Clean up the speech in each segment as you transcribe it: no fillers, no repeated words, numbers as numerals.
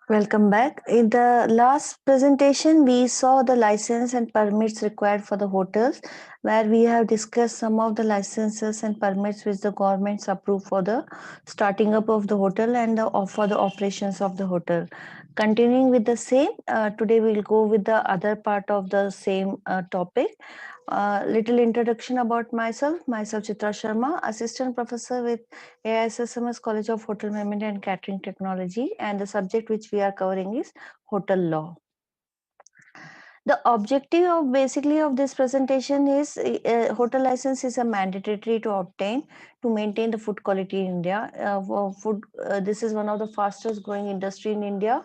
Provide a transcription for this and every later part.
Welcome back. In the last presentation, we saw the license and permits required for the hotels, where we have discussed some of the licenses and permits which the governments approve for the starting up of the hotel and for the operations of the hotel. Continuing with the same, today we'll go with the other part of the same topic. Little introduction about myself. Myself, Chitra Sharma, assistant professor with AISSMS College of Hotel Management and Catering Technology, and the subject which we are covering is hotel law. The objective of basically of this presentation is hotel license is a mandatory to obtain to maintain the food quality in India. This is one of the fastest growing industry in India,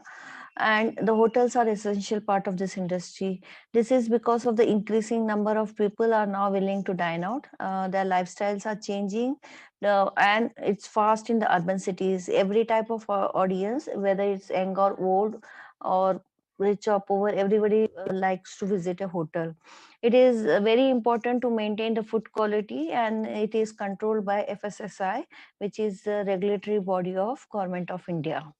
and the hotels are essential part of this industry. This is because of the increasing number of people are now willing to dine out. Their lifestyles are changing, and it's fast in the urban cities. Every type of audience, whether it's young or old or rich or poor, everybody likes to visit a hotel. It is very important to maintain the food quality, and it is controlled by FSSI, which is the regulatory body of Government of India.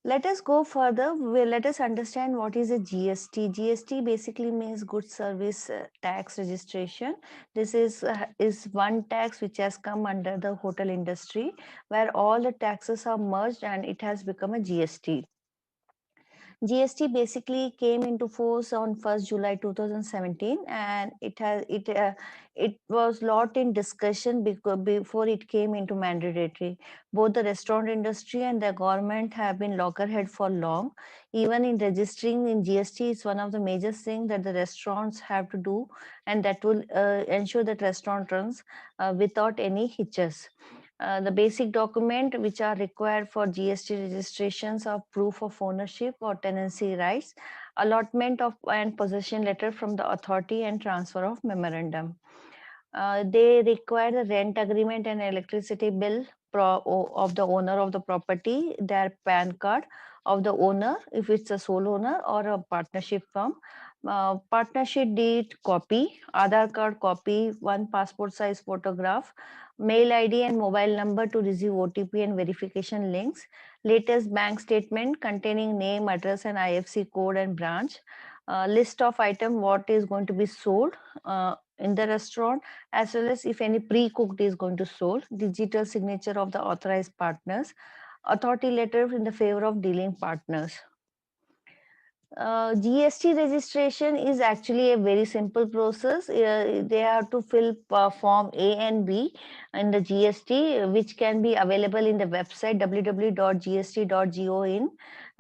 Let us go further. Let us understand what is a GST. GST basically means Good Service Tax Registration. This is one tax which has come under the hotel industry, where all the taxes are merged and it has become a GST. GST basically came into force on 1st July 2017, and it was lot in discussion before it came into mandatory. Both the restaurant industry and the government have been loggerhead for long. Even in registering in GST, it's one of the major things that the restaurants have to do, and that will ensure that restaurant runs without any hitches. The basic document which are required for GST registrations are proof of ownership or tenancy rights, allotment of and possession letter from the authority, and transfer of memorandum. They require the rent agreement and electricity bill of the owner of the property, their PAN card of the owner, if it's a sole owner or a partnership firm, partnership deed copy, Aadhaar card copy, one passport size photograph, mail ID and mobile number to receive OTP and verification links, latest bank statement containing name, address, and IFC code and branch, list of item what is going to be sold in the restaurant, as well as if any pre-cooked is going to sold, digital signature of the authorized partners, authority letter in the favor of dealing partners. GST registration is actually a very simple process. They have to fill form A and B in the GST, which can be available in the website www.gst.go.in,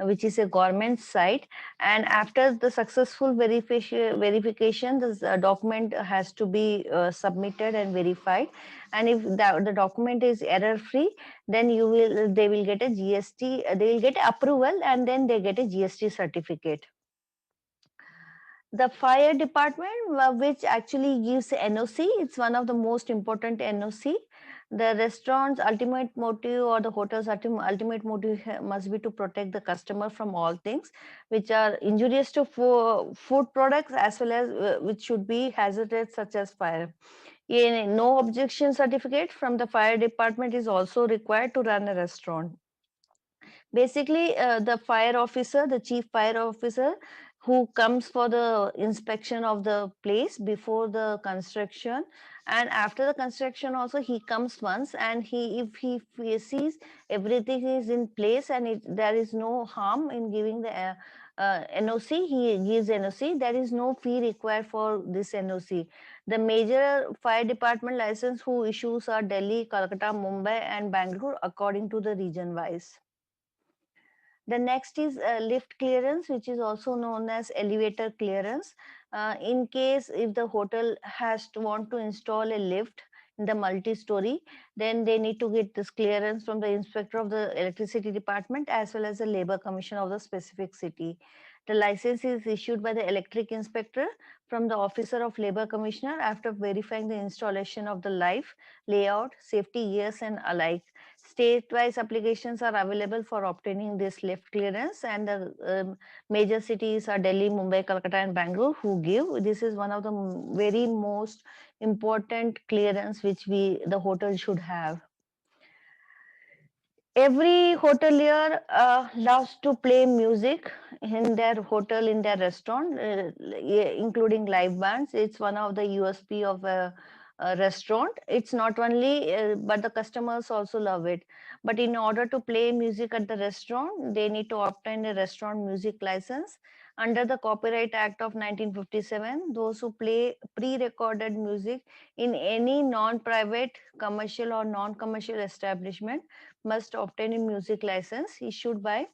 which is a government site. And after the successful verification, this document has to be submitted and verified. And if the document is error free, then they will get a GST, they will get approval, and then they get a GST certificate. The fire department, which actually gives NOC, it's one of the most important NOC. The restaurant's ultimate motive or the hotel's ultimate motive must be to protect the customer from all things which are injurious to food products, as well as which should be hazardous, such as fire. No objection certificate from the fire department is also required to run a restaurant. Basically, the fire officer, the chief fire officer, who comes for the inspection of the place before the construction and after the construction also, he comes once, and if he sees everything is in place and there is no harm in giving the NOC, he gives NOC. There is no fee required for this NOC. The major fire department license who issues are Delhi, Calcutta, Mumbai, and Bangalore according to the region wise. The next is lift clearance, which is also known as elevator clearance. In case if the hotel has to want to install a lift in the multi-story, then they need to get this clearance from the inspector of the electricity department as well as the labor commission of the specific city. The license is issued by the electric inspector from the officer of labor commissioner after verifying the installation of the life, layout, safety gears, and alike. State-wise applications are available for obtaining this lift clearance, and the major cities are Delhi, Mumbai, Calcutta, and Bangalore who give. This is one of the very most important clearance which the hotel should have. Every hotelier loves to play music in their hotel, in their restaurant, including live bands. It's one of the USP of a restaurant. It's not only, but the customers also love it. But in order to play music at the restaurant, they need to obtain a restaurant music license. Under the Copyright Act of 1957, those who play pre-recorded music in any non-private, commercial or non-commercial establishment must obtain a music license issued by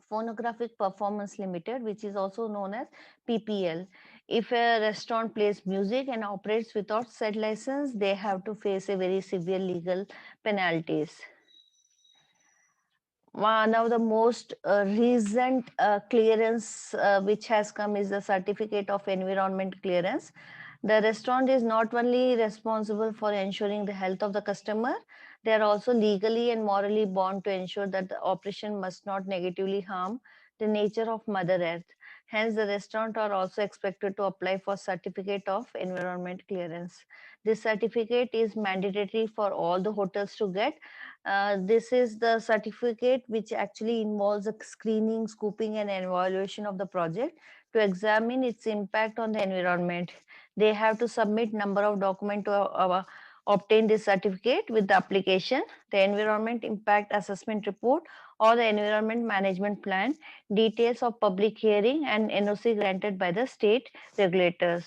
Phonographic Performance Limited, which is also known as PPL. If a restaurant plays music and operates without said license, they have to face a very severe legal penalties. One of the most recent clearance which has come is the certificate of environment clearance. The restaurant is not only responsible for ensuring the health of the customer, they are also legally and morally bound to ensure that the operation must not negatively harm the nature of Mother Earth. Hence, the restaurant are also expected to apply for certificate of environment clearance. This certificate is mandatory for all the hotels to get. This is the certificate which actually involves a screening, scooping, and evaluation of the project to examine its impact on the environment. They have to submit number of documents to obtain this certificate with the application, the environment impact assessment report or the environment management plan, details of public hearing and NOC granted by the state regulators.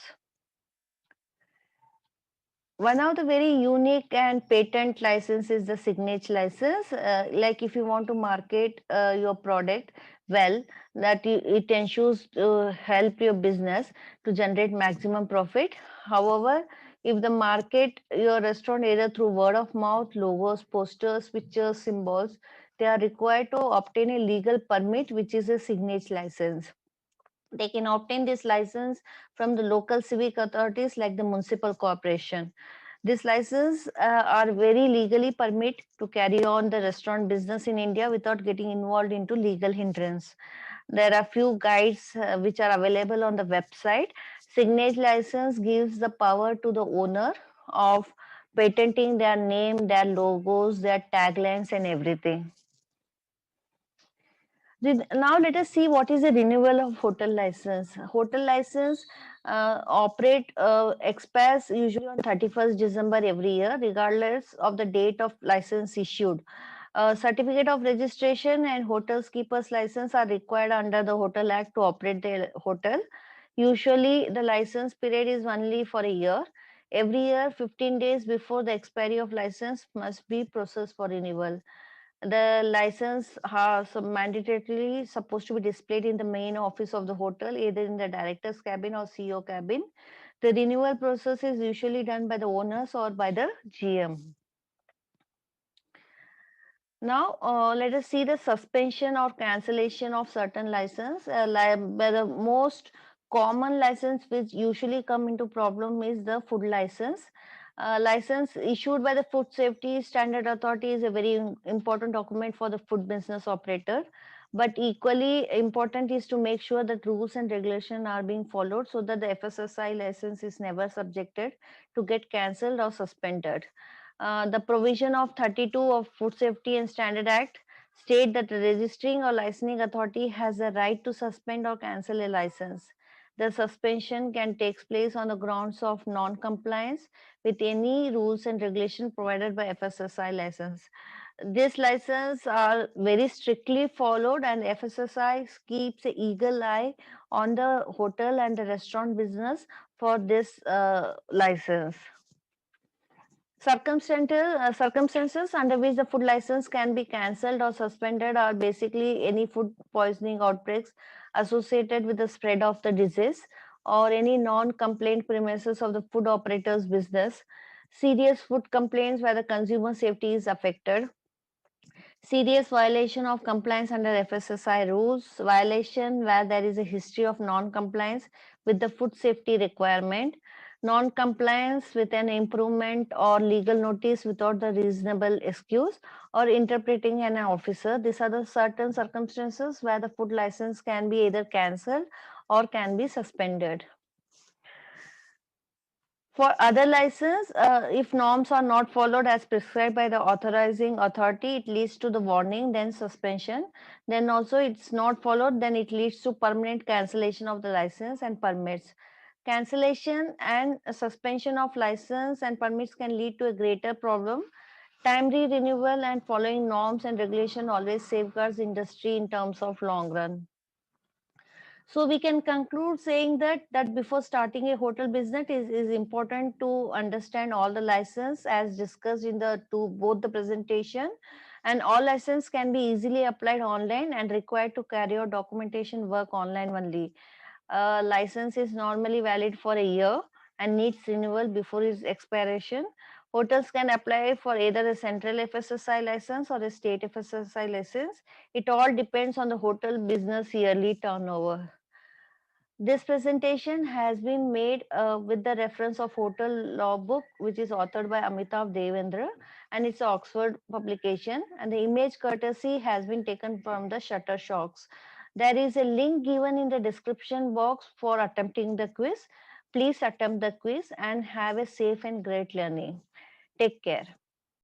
One of the very unique and patent license is the signature license. Like if you want to market your product well, that it ensures to help your business to generate maximum profit. However, if the market your restaurant either through word of mouth, logos, posters, pictures, symbols, they are required to obtain a legal permit, which is a signature license. They can obtain this license from the local civic authorities like the municipal corporation. This license are very legally permit to carry on the restaurant business in India without getting involved into legal hindrance. There are few guides which are available on the website. Signage license gives the power to the owner of patenting their name, their logos, their taglines and everything. Now let us see what is the renewal of hotel license. Hotel license expires usually on 31st December every year, regardless of the date of license issued. Certificate of registration and hotel keepers license are required under the Hotel Act to operate the hotel. Usually, the license period is only for a year. Every year, 15 days before the expiry of license must be processed for renewal. The license has mandatorily supposed to be displayed in the main office of the hotel, either in the director's cabin or CEO cabin. The renewal process is usually done by the owners or by the GM. Now, let us see the suspension or cancellation of certain license. By the most common license which usually come into problem is the food license. License issued by the Food Safety Standard Authority is a very important document for the food business operator. But equally important is to make sure that rules and regulation are being followed so that the FSSI license is never subjected to get cancelled or suspended. The provision of 32 of Food Safety and Standard Act state that the registering or licensing authority has the right to suspend or cancel a license. The suspension can take place on the grounds of non-compliance with any rules and regulation provided by FSSI license. These licenses are very strictly followed and FSSI keeps an eagle eye on the hotel and the restaurant business for this license. Circumstances under which the food license can be cancelled or suspended are basically any food poisoning outbreaks associated with the spread of the disease or any non-complaint premises of the food operator's business, serious food complaints where the consumer safety is affected, serious violation of compliance under FSSI rules, violation where there is a history of non-compliance with the food safety requirement, non-compliance with an improvement or legal notice without the reasonable excuse, or interpreting an officer. These are the certain circumstances where the food license can be either cancelled or can be suspended. For other license, if norms are not followed as prescribed by the authorizing authority, it leads to the warning, then suspension. Then also it's not followed, then it leads to permanent cancellation of the license and permits. Cancellation and suspension of license and permits can lead to a greater problem. Timely renewal and following norms and regulation always safeguards industry in terms of long run. So we can conclude saying that before starting a hotel business is important to understand all the license as discussed in the two both the presentation, and all license can be easily applied online and required to carry out documentation work online only. License is normally valid for a year and needs renewal before its expiration. Hotels can apply for either a central FSSI license or a state FSSI license. It all depends on the hotel business yearly turnover. This presentation has been made with the reference of Hotel Law Book, which is authored by Amitav Devendra, and it's an Oxford publication. And the image courtesy has been taken from the Shuttershocks. There is a link given in the description box for attempting the quiz. Please attempt the quiz and have a safe and great learning. Take care.